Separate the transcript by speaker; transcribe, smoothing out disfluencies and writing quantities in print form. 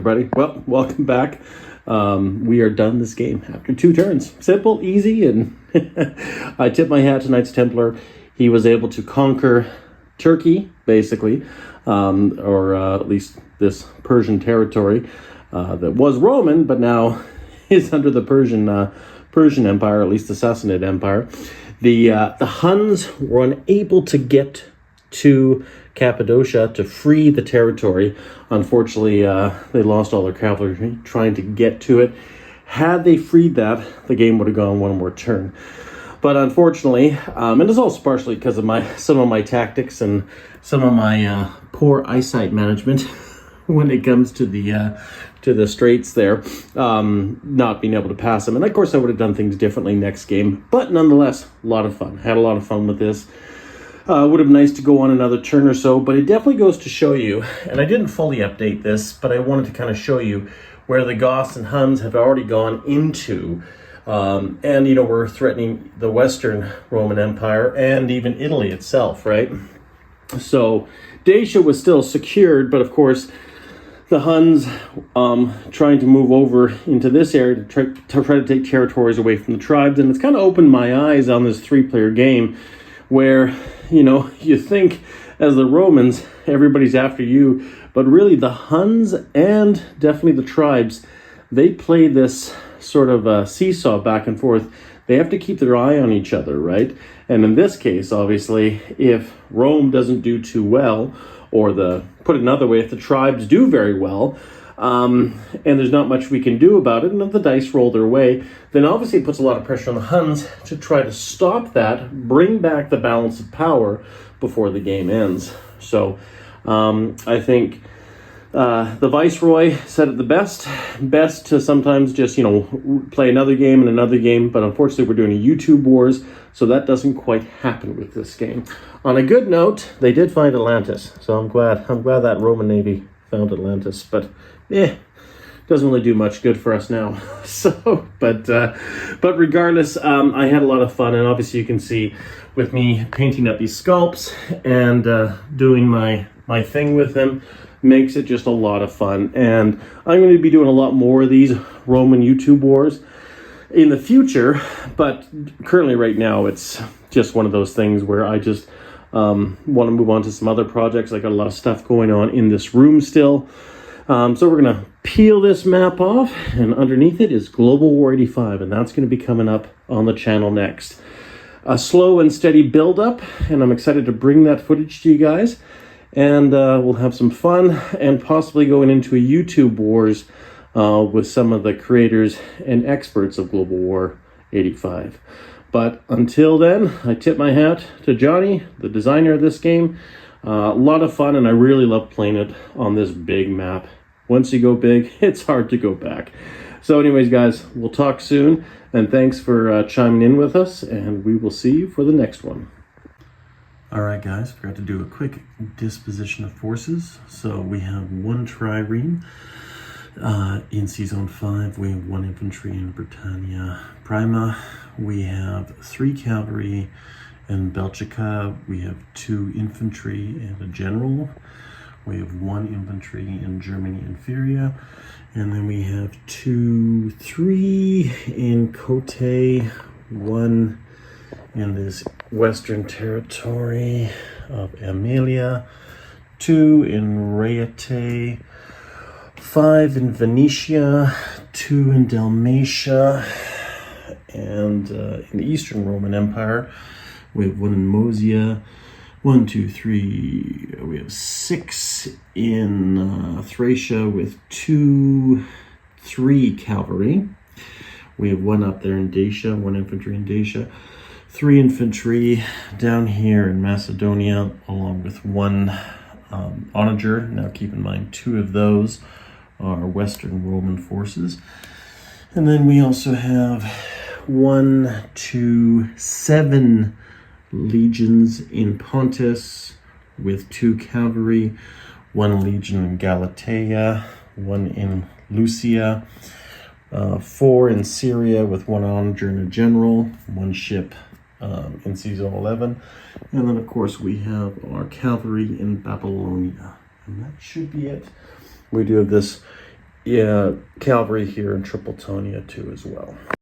Speaker 1: everybody. Well, welcome back. We are done this game after 2 turns. Simple, easy, and I tip my hat to Knights Templar. He was able to conquer Turkey, basically, or at least this Persian territory that was Roman, but now is under the Persian Empire, at least the Sassanid Empire. The Huns were unable to get to Cappadocia to free the territory. Unfortunately, they lost all their cavalry trying to get to it. Had they freed that, the game would have gone one more turn. But unfortunately, and it's also partially because of some of my tactics and some of my poor eyesight management when it comes to the straits there, not being able to pass them. And of course, I would have done things differently next game. But nonetheless, a lot of fun. Had a lot of fun with this. Would have been nice to go on another turn or so, but it definitely goes to show you, and I didn't fully update this, but I wanted to kind of show you where the Goths and Huns have already gone into, and, we're threatening the Western Roman Empire and even Italy itself, right? So Dacia was still secured, but of course, the Huns trying to move over into this area to try to take territories away from the tribes, and it's kind of opened my eyes on this 3-player game where, you think as the Romans, everybody's after you, but really the Huns and definitely the tribes, they play this sort of seesaw back and forth. They have to keep their eye on each other, right? And in this case, obviously, if Rome doesn't do too well, or put it another way, if the tribes do very well, and there's not much we can do about it, and if the dice roll their way, then obviously it puts a lot of pressure on the Huns to try to stop that, bring back the balance of power before the game ends. So I think the Viceroy said it the best to sometimes just, play another game and another game, but unfortunately we're doing a YouTube wars, so that doesn't quite happen with this game. On a good note, they did find Atlantis, so I'm glad that Roman Navy found Atlantis, but doesn't really do much good for us now. But regardless, I had a lot of fun, and obviously you can see with me painting up these sculpts and doing my thing with them makes it just a lot of fun. And I'm going to be doing a lot more of these Roman YouTube wars in the future, but currently right now it's just one of those things where I just want to move on to some other projects. I got a lot of stuff going on in this room still. So we're going to peel this map off, and underneath it is Global War 85, and that's going to be coming up on the channel next. A slow and steady build-up, and I'm excited to bring that footage to you guys, and we'll have some fun, and possibly going into a YouTube wars with some of the creators and experts of Global War 85. But until then, I tip my hat to Johnny, the designer of this game. A lot of fun, and I really love playing it on this big map. Once you go big, it's hard to go back. So anyways, guys, we'll talk soon, and thanks for chiming in with us, and we will see you for the next one. All right, guys, forgot to do a quick disposition of forces. So we have 1 trireme in C-Zone 5. We have 1 infantry in Britannia Prima. We have 3 cavalry in Belgica. We have 2 infantry and a general. We have 1 infantry in Germany Inferior. And then we have 3 in Cote, 1 in this western territory of Aemilia, 2 in Raiate, 5 in Venetia, 2 in Dalmatia, and in the Eastern Roman Empire, we have 1 in Moesia, 1, 2, 3, we have 6 in Thracia with 3 cavalry. We have 1 up there in Dacia, 1 infantry in Dacia, 3 infantry down here in Macedonia, along with 1 onager. Now keep in mind 2 of those are Western Roman forces. And then we also have 1, 2, 7 legions in Pontus with 2 cavalry, 1 legion in Galatia, 1 in Lucia, 4 in Syria with 1 onager and a general, 1 ship in C-Zone 11, and then of course we have our cavalry in Babylonia, and that should be it. We do have this Calvary here in Tripletonia too as well.